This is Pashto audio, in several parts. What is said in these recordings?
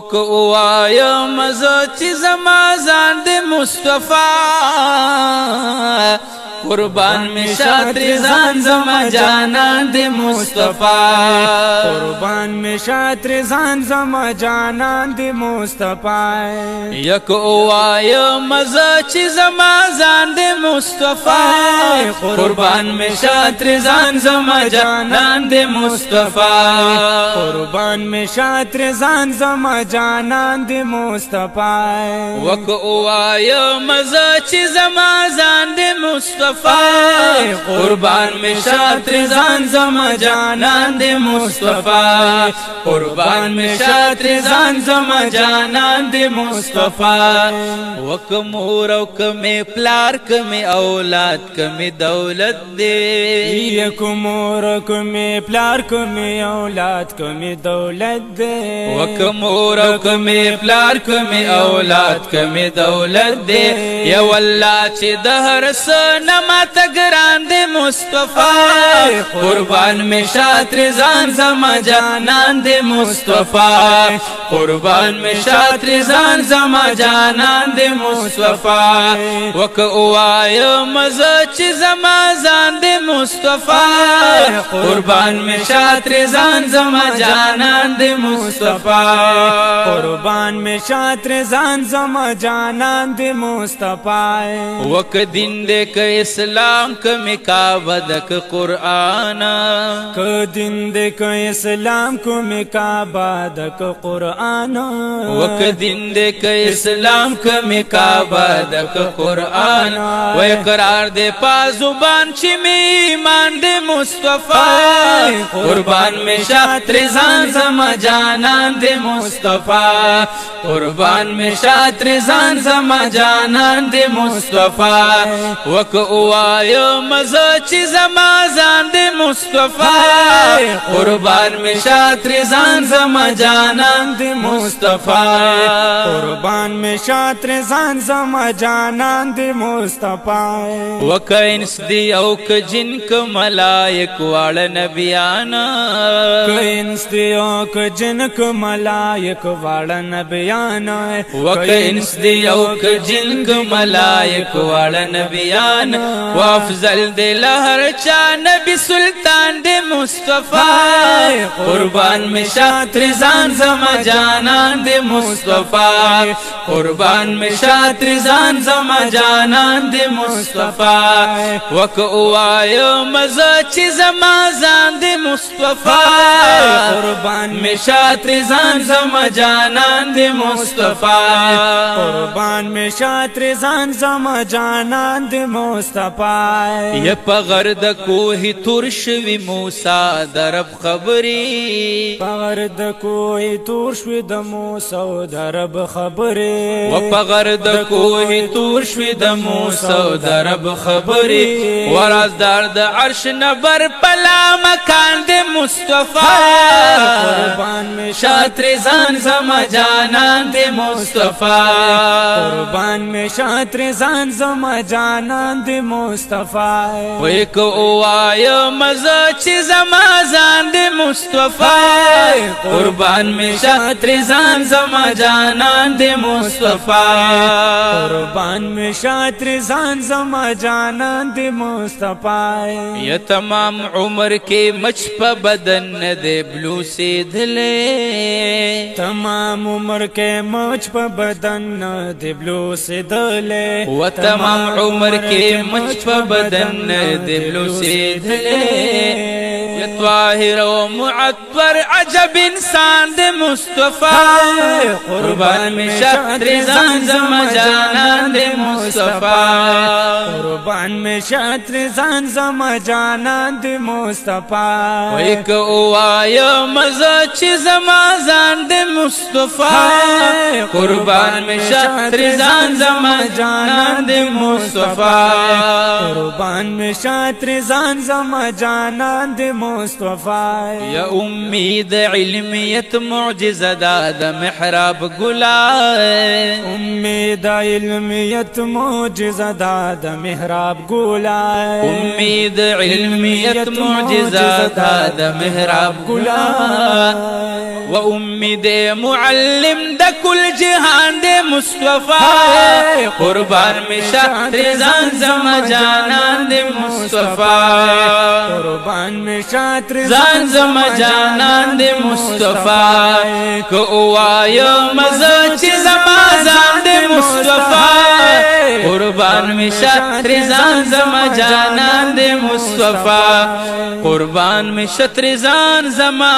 که وایم زه چې زما ځان د مصطفی قربان می شاتر زان زما جانان د مصطفی قربان می شاتر زان زما جانان د مصطفی یک وایم زه چې زما ځان د مصطفی قربان می شاتر زان زما جانان د مصطفی قربان می شاتر زان زما جانان د مصطفی وک وایم زه چې زما ځان د مصطفی قربان می شاتر زان زما جانان د مصطفی قربان می شاتر زان زما جانان د مصطفی وک مور او کمی پلار کمی اولاد کمی دولت دی یک مور کمی پلار کمی اولاد کمی دولت دی وک مور او کمی پلار کمی اولاد کمی دولت دی یا والله چې د هر څه ما تگران دے مصطفی قربان میں شاتر زان زما جانان دے مصطفی قربان میں شاتر زان زما جانان دے مصطفی وک اوایم زه چې زما ځان دے مصطفی قربان میں شاتر زان زما جانان دے مصطفی قربان میں شاتر زان زما جانان دے مصطفی وک دین دے که اسلام کمی کعبه دک قرآن که دین دے که اسلام کمی کعبه دک قرآن وک دین دے که اسلام کمی کعبه دک قرآن و اقرار دے پا زبان چی می ایمان دے مصطفی قربان میں شاتر زان زما جانان دے مصطفی قربان میں شاتر زان زما جانان دے مصطفی وک اوایم زه چې زما ځان د مصطفی قربان می شاتر زان زما جانان د مصطفی قربان می شاتر زان زما جانان د مصطفی وک انس دی او ک جن ک ملائک واړه نبیانا ک انس دی او ک جن ک ملائک واړه نبیانا وک انس دی او ک جن ک ملائک واړه نبیان وافضل دے لہر چا نبی سلطان دے مصطفی قربان میں شاتر زان زما جانان دے مصطفی قربان میں شاتر زان زما جانان دے مصطفی وک اوایم زه چې زما ځان دے مصطفی قربان میں شاتر زان زما جانان دے مصطفی قربان میں شاتر زان زما جانان د مصطفی یا پغر د کوه تور شوی موسی درب خبری پغر د کوه تور شوی د موسی درب خبری و پغر د کوه تور شوی د موسی درب خبری وراز دار د عرش نبر پلا مکان د مصطفی قربان میں شاتر زان زما جانان د مصطفی قربان میں شاتر زان زما جانان د مصطفی و یک اوایم زه چې زما ځان د مصطفی قربان می شاتر زان زما جانان د مصطفی قربان میں شاتر زان زما جانان د مصطفی یا تمام عمر کې مچ په بدن نه د بلوسی دلې تمام عمر کې مچ په بدن نه د بلوسی دلې و تمام عمر کې مچ په بدن نه د بلوسی دلې یا طاهر و معطر عجب انسان د مصطفی قربان می شاتر زان زما جانان د مصطفی قربان میں شاتر زان زما جانان د مصطفی و یک اوایم زه چې زما ځان د مصطفی قربان می شاتر زان زما جانان د مصطفی قربان میں شاتر زان زما جانان د مصطفی یا امید علمیت معجزه دا د محراب ګلا امید علمیت معجزه دا د محراب ګلا امید علمیت معجزه دا د محراب ګلا و امی دے معلم دا کل جہان دے مصطفیٰ قربان میں شاہ رضان زما جانان دے مصطفیٰ قربان میں شاہ رضان زما جانان دے مصطفیٰ کہ اوایا مزا چی زما زان دے مصطفیٰ قربان میں شاہ رضان زما جانان دے مصطفیٰ قربان میں شاہ رضان زما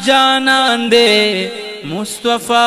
جانان دے مصطفیٰ